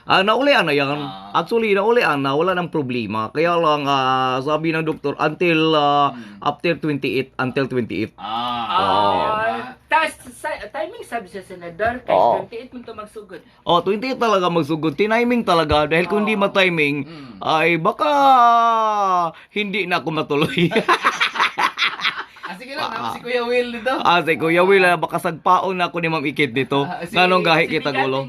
Naulian na yan. Actually, naulian na. Wala ng problema. Kaya lang, sabi ng doktor, until after 28, until 28. Tapos, timing sabi sa senador, kay 28 mo ito magsugod. 28 talaga magsugod. Tiniming talaga. Dahil kung hindi matiming, ay baka hindi na ako matuloy. Sige lang, si Kuya Will dito. Si Kuya Will, baka sagpaon na ako ni Ma'am Ikit dito. Nanong gahi kita gulo.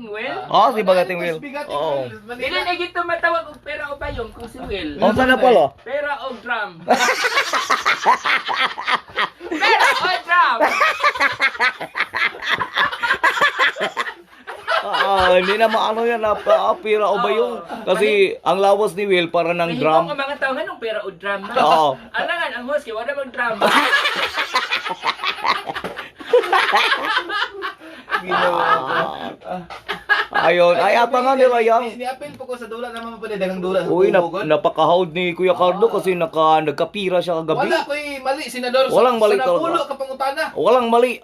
Si Bagating Will. Hindi na gito matawag og pera o payong kung si Will. Sana pala? Pera o drum. Pera o drum. Hindi na maano yan na pira o ba yun? Kasi ang lawas ni Will para ng drum. Mahimok ang mga tao nga nung pera o drum. Alangan, ang host, wala mag drum. Ayun, ay ata nga nila yan. Ni-appeal po ko sa dula naman pa dagang dula. Uy, napakahawd ni Kuya Cardo kasi nagkapira siya kagabi. Wala ko'y mali, Senador. Walang mali sa talaga. napulo ka pangutana. Walang mali.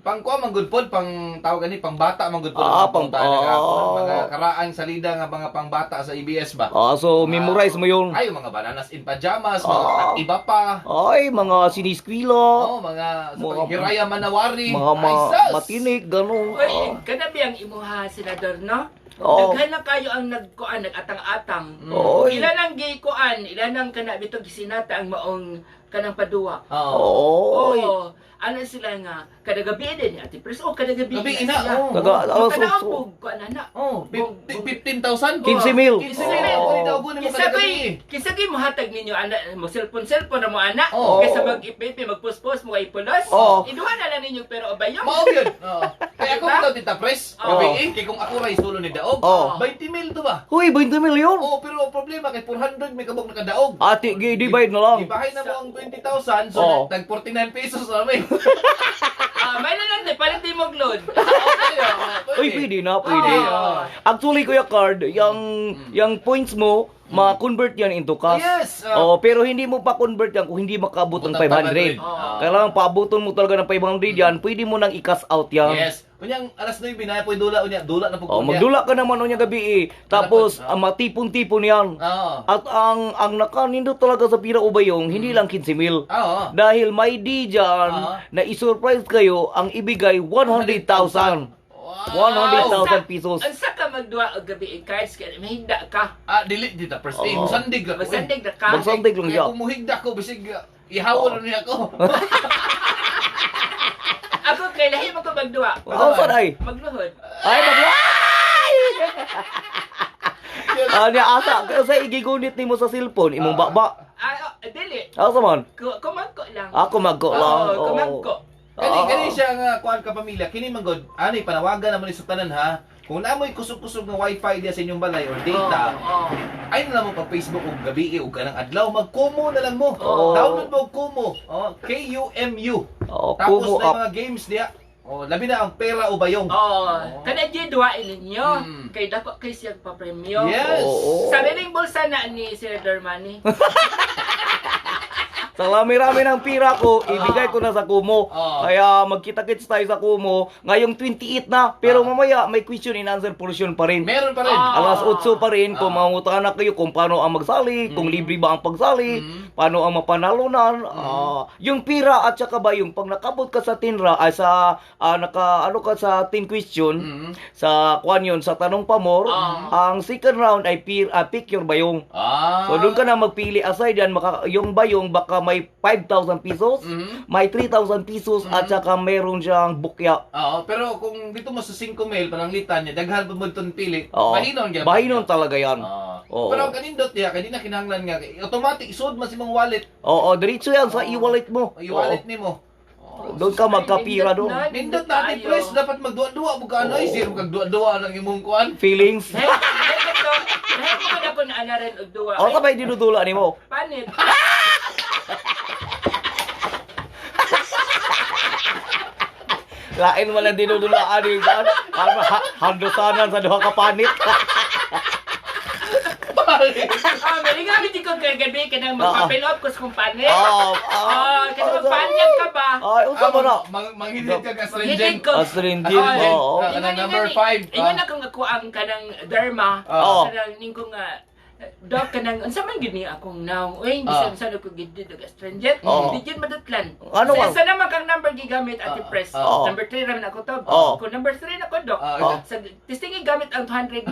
Pang kuha man good pod, pang tawag gani pang bata man good pod. Mga karaang salida nga mga pang bata sa EBS ba. So memorize mo yun. Ay mga bananas in pajamas, mga iba pa. Ay, mga siniskwila. Mga Hiraya Manawari. Mga matinik, gano'n. Uy, kanabi ang imuha, senador, no? Daghan na kayo ang nagkuan, nagatang-atang. Ilan ang gikuan, ilan ang kanabito gisinata ang maong kanang paduwa. Ano sila nga, kada gabi din ni Ate Pres, kada gabi Gabi ina, Kadaampog, kuan na. 15,000? 15 mil. 15 mil. Kisagay mo hatag ninyo, anak mo, cellphone na mo, anak. Kaysa mag-ipipi, mag-post-post mo, ipulos. Iduha na lang ninyo, pero abayong. Mao yun. Kaya ako daw Tita Pres, gabi kay kung ako ray sulo ni daog, 20 mil to ba? Uy, 20 mil yun. Pero problema kay 400 may kabog nakadaog. Ate, divide na lang. Ibahay na mo ang 20,000, so tag 49 pesos na may. May na lang din, palitin mo load. Uy, pwede na, pwede. Actually, Kuya Card, yung points mo, ma-convert yan into cash. Yes. Pero hindi mo pa convert yan kung hindi makabot ng 500. Kailangan paabuton mo talaga ng 500 yan, pwede mo nang i-cash out yan. Yes. Unyang alas 9 na po dula na po. Magdula ka naman unya gabi Tapos matipon-tipon yan. At ang nakanindot talaga sa pira ubayong, hindi lang 15 mil. Dahil may di dyan na i-surprise kayo ang ibigay 100,000. 100,000 pesos. Ang saka magduwa og gabi cards kay mahinda ka. Dili dita first day. Musandig ako. Masandig na ka. Magsandig lang siya. Kung muhigda ko bisig ihawol niya ako. Ako kay lahi mo ko magduwa. Saan ay? Magluhod. Ay, niya asa, kasi igigunit ni mo sa cellphone, imong baba. Dili. Asa man? Kumangko lang. Kumagko lang. Kumangko. Kani siya nga kuan ka pamilya, kini man god. Ani panawagan naman sa tanan ha. Kung naamoy kusog-kusog ng wifi diya sa inyong balay or data, ay na lang mo pag Facebook o gabi o kanang adlaw, mag-Kumu na lang mo. Download mo Kumu. Kumu. Tapos Kumu na app. mga games diya. Labi na ang pera o bayong. Kana di duwain ninyo. Kay dako kay siya pa premium. Yes. Sabi ring bulsa na ni Senator Manny. Sa rami-rami ng pira ko, ibigay ko na sa Kumu. Kaya magkita-kits tayo sa Kumu. Ngayong 28 na, pero mamaya may question and answer portion pa rin. Meron pa rin. Alas 8 pa rin, kung mangungutangan na kayo kung paano ang magsali, kung libre ba ang pagsali, paano ang mapanalunan. Yung pira at saka ba yung pag nakabot ka sa tinra, ay sa, ano ka sa 10 question, sa kwan yun, sa tanong pamor, ang second round ay pick your bayong. So doon ka na magpili aside yan, yung bayong baka may 5,000 pesos, may 3,000 pesos, at saka meron siyang bukya. Pero kung dito mo sa 5 mil, pananglitan niya, daghan pa mo itong pili, bahinon yan. Bahinon talaga yan. Pero ang kanindot niya, kaya di na kinahanglan nga, automatic, isod man si mong wallet. Diretso yan sa e-wallet mo. I-wallet ni mo. Doon ka magkapira doon. Nindot natin, Pres, dapat magduwa-duwa mo ka, ay, zero kagduwa-duwa ng imong kuan. Feelings. Dahil ko na po na anarin og duwa. Sabay dinudula ni mo. Panit. Lain man lang dinudulaan yung daan. Handosanan sa duha ka panit. Maligamit ko kagabi ka nang magpapilot ko sa kumpanya. Kasi Ah, magpanyag ka ba? Ay, usa mo na. Manghilid ka ka Hidid stringent. ko. Astringent. Oo. Number 5. Ingon akong ako ang kanang derma. Oo. Kanang ningko nga Dok, kanang, unsa man gini akong naong, uy, bisan sa ko gidid og astringent, di yun madutlan. Ano So, ang- isa naman kang number gigamit at press. Oo. Number 3 raman ako to. Oo. Kung number 3 na ko, Dok. Oo. Sa testing gamit ang 209.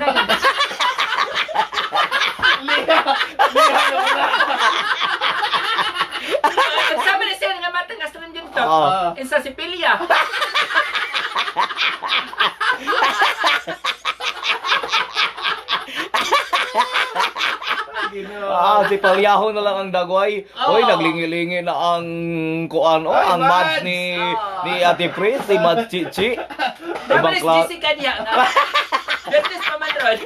Sama na siya nga matang astringent to. Oo. Insa si Pilia. Si Palyaho na lang ang dagway. Hoy, naglingi-lingi na ang kuan Ay, ang Mads Mads! ni Ate Pris, si Mads Chichi. Ibang Dapat klas. Jessica niya nga. Betes pa man ron.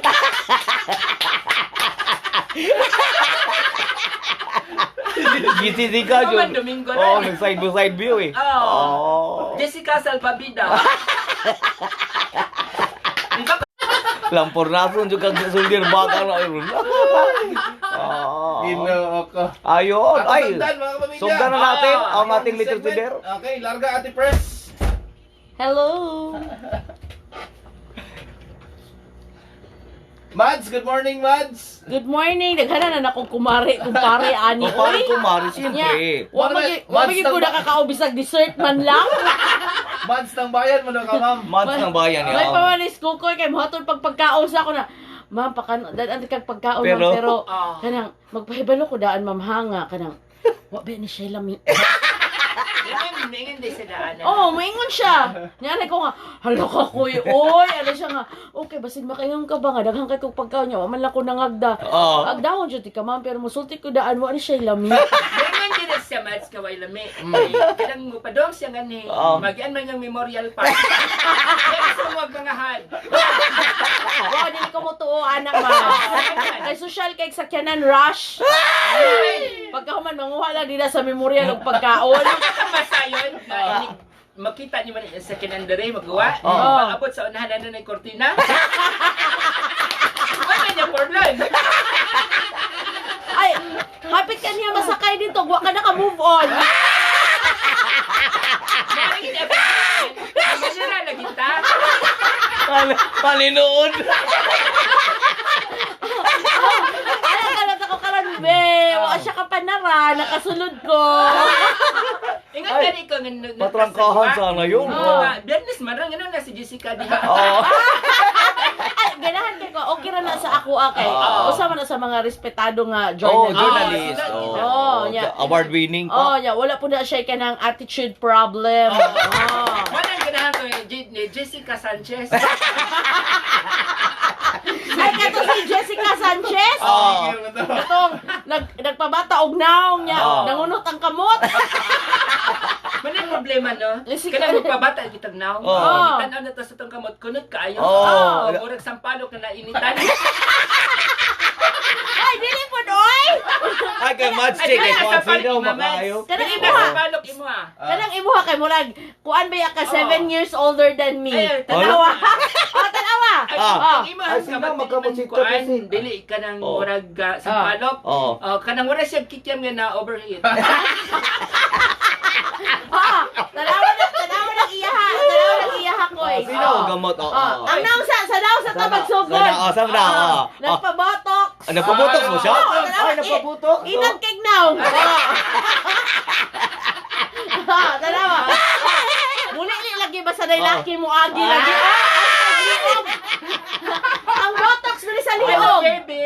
GTC ka Ikaw man, yun. Domingo Oo, rin. nag-side by side view eh. Oo. Jessica Salvavida. Di ba? Lampor nason juga suldir baka na yun. Ginoo ko. Ayun, At ay. sugdan, mga kapamilya. Sugdan na natin ang Yung ating little segment. tider. Okay, larga Ate Press. Hello! Mads, good morning, Mads. Good morning! Naghana na akong kumpare ani. Kumari, Oy! kumari, siyempre. Wa magi ko nakakaubisag dessert man lang. Mads ng bayan mo na ka, ma'am. Mads ng bayan May yan. pamanis ko ko kay mohatol pagpagkaon sa ako na. Ma'am, daan kag pagkaon Pero- pero Ah. kanang magpahibalo ko daan ma'am hanga kanang wa ba ni siya lami. Ingin din sila, ana. Oh, maingon siya. Nyari ko nga, hala ka kuy, oy, ano siya nga. Okay, basig makayon ka ba nga daghang kay kog pagkaon niya, wa man lang ko nangagda. Oo. Agdahon jud ti ka ma'am, pero musulti ko daan wa ni siya lami. Ingin din siya, Mads, kaway lami. Kadang mupadong siya nga ni, magian man yung memorial park. Kaya sa mga pangahan. Wow, dili ko mo tuo anak ma'am. Kay social kay sakyanan rush. Pagka human manguha lang dila sa memorial og pagkaon. Basta yun, makita niyo man sa kinandere, magawa. Oo. Abot sa unahan na ng kortina. Ano niya, Portland? Ay, hapit ka niya masakay dito, wa ka na ka move on. Manira na kita. Palinood. Alam ako karon be, wa siya ka panara, nakasulod ko. Ingat Ay, ka ko nga Matrangkahan sana yun. Oo nga, Biyernes man rin, na si Jessica diha. Oo. Ay, ganahan kay ko, okay ra na sa ako kay. Usama na sa mga respetado nga Oh, journalist. journalist. Oh, yeah. Award winning Oh, pa. yeah, wala po na siya kanang attitude problem. Oh. Walang ganahan ko yung Jessica Sanchez. Ay, kato si Jessica Sanchez. Oh. Itong nagpabata og naong niya, Oh. nangunot ang kamot. Maning problema, no? Sige. Kana magpabata kitang now. Oo. Tanaw na to sa tong kamot, kunot kaayo. Oo. Murag sampalok na nainitan. Ay, dili po doy. Ay, kay Mads Chick, Ay, kay sa Kwan daw palit, makayo. Kanang Dili imuha. na sampalok imo ah. Kanang imuha kay murag kuan ba ya ka 7 years older than me. Ay, Tanawa. Oh, tanawa. Ay, Ah. ang imo Ay, ang sino kamat magkamot si kuan, Kapisi? dili ka nang Oo. murag sampalok. Oo. Kanang wala siya kikiam nga na overheat. Ah, tanawa na iyaha. Tanawa na iyaha ko eh. Sino ang gamot? Oo. Ang naong sa daw sa tabag sugod. Saan na? Nagpabotox. Napabutok mo siya? Oo, Ay, napabutok. Inag kay naong. Tanawa. Muli lagi ba sa laki mo agi lagi? Ang botox dili sa liog. Baby.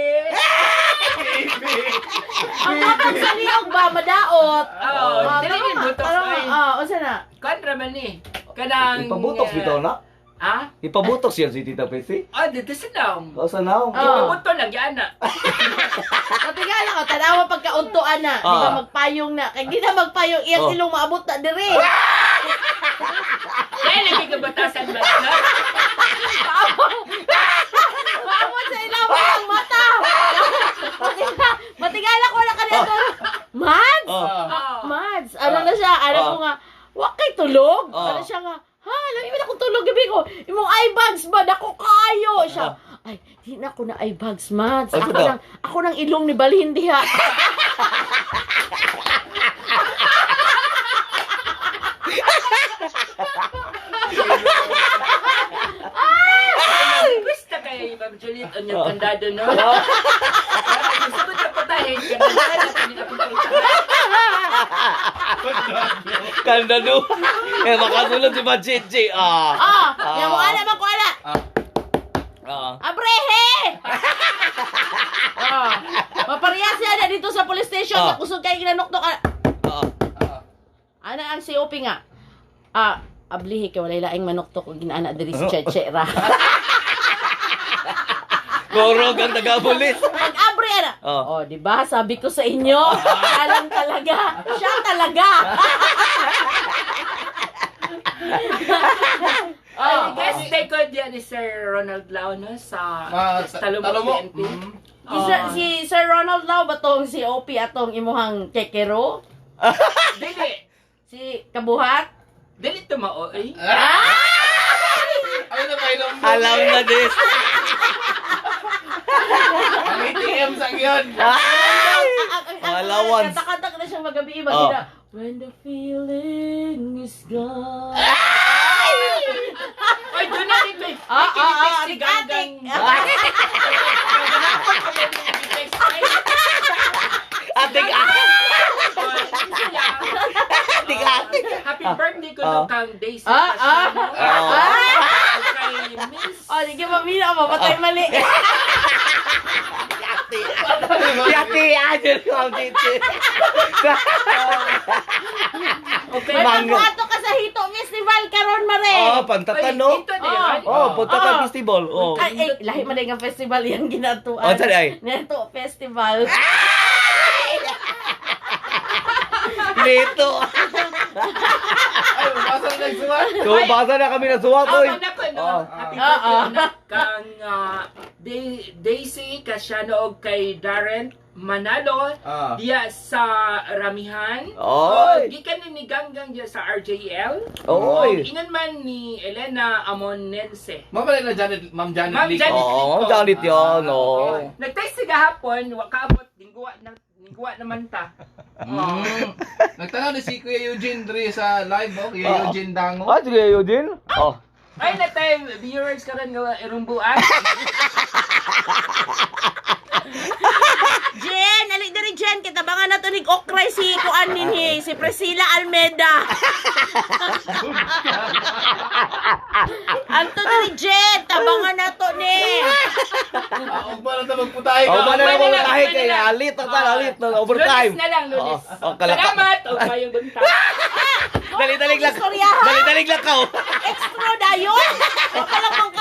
Ang botox sa liog ba madaot? Oo, dili yun botox ay. Unsa na? Kontra man ni. Kanang Ipabutok bitaw na? Ah? Ipabutok siya si Tita Pesi? Dito sa daw. O, sanaw? Ipabuto lang yan na. Kapigal ako, tanawa pagkauntuan na. Di ba magpayong na? Kaya di na magpayong, iyang ilong maabot na dire. Kaya lagi ka batasan ba na? Maabot sa ilaw ang mata. Matigala ko na kanina doon. Mads? Mads, ano na siya? Ano ko nga, wak kay tulog? Ano siya nga, ha, lagi mo na akong tulog gabi ko. Imong eye bags ba? Dako kayo. Siya, ay, Di na ako na ay bags, Mads. Ano daw? Ako nang ilong ni Balhin diha. Basta kay Ma'am Juliet ang yung kandado, no? Gusto ko na patahin ka na dahil na kanina pinakita. Kandado. Eh, makasulod si Machichi. Yan mo ana man ko ana. Abrehe! Maparehas siya na dito sa police station. Kusog kay ginanoktok. Ana ang COP nga. Ablihi kay walay laing manoktok ug ginaana diri si Cheche ra. Korog ang taga-pulis. Abre ana. Di ba? Sabi ko sa inyo, alam talaga. Siya talaga. I guess they could yan ni Sir Ronald Lau, no? Sa Talomo PNP. Si Sir Ronald Lau ba tong si OP atong imuhang kekero? Dili. Si Kabuhat? Dili tumao, eh. Ano na ba ilong mo? Alam na this. Ang ATM sa yun. Allowance. Kanta-kanta na siyang magabi magina. When the feeling is gone. Ay, doon na dito, eh. Si Ganggang. Atik. Happy birthday ko nung kang Daisy Casino. Kay Miss. Sige mamila, mapatay mali. Yati, aja ko ang titi. Okay. Nagpato ka sa Hito Festival karon mare. Pantatan, no? Ito na yun. Punta ka festival. Ay, lahi man nga festival yang ginatuan. Saan ay? Neto Festival. Dito. Ay, mabasa na nagsuwan. So, basa na kami ng suwat, oy. Happy birthday na kang Daisy Casiano og kay Darren Manalo diya sa Ramihan. Oy. Gikan ni Ganggang diya sa RJL. Oy. Ingon man ni Elena Amonense. Mabalik na Janet, Ma'am Janet Ma'am Lico. Janet. Ma'am Janet yun, Nag-text si gahapon, wakaabot lingguwa naman ta. Nagtanaw ni si Kuya Eugene Dre sa live, Kuya Eugene Dango. Sige, yun din. Ay, na tayo, viewers ka rin nga irumbuan. Jen, alik diri Jen, kitabangan na to ni Okray si Kuan ninhi, si Priscilla Almeida. Anto diri Jen, tabangan na to ni. Huwag ba na ito magputahe ka? Ba na naman kahit kay alit na overtime. Lunes na lang, lunes. Kalaka. Salamat, o kayong buntag. Dali-dalig lang. Istoryahan. Dali-dalig lang ka. Extra dayon. Kalang mang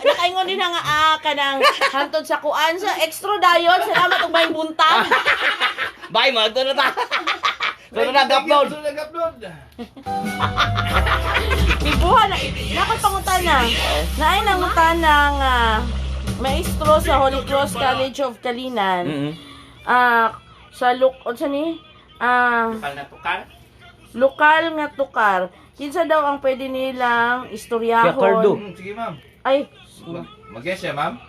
nakaingon din nga kanang hantod sa Kuan sa extra dayon. Salamat og bayong buntag. Bye, magto na ta. Doon na nag-upload. Doon nag-upload. Ibuhan na nakot pangutana. Naay nangutana nga maestro sa Holy Cross College of Kalinan. Sa unsa ni? Panatukar. Lokal nga tukar. Kinsa daw ang pwede nilang Yakardo. istoryahon? Sige, ma'am. Ay, Mag-guess siya, ma'am.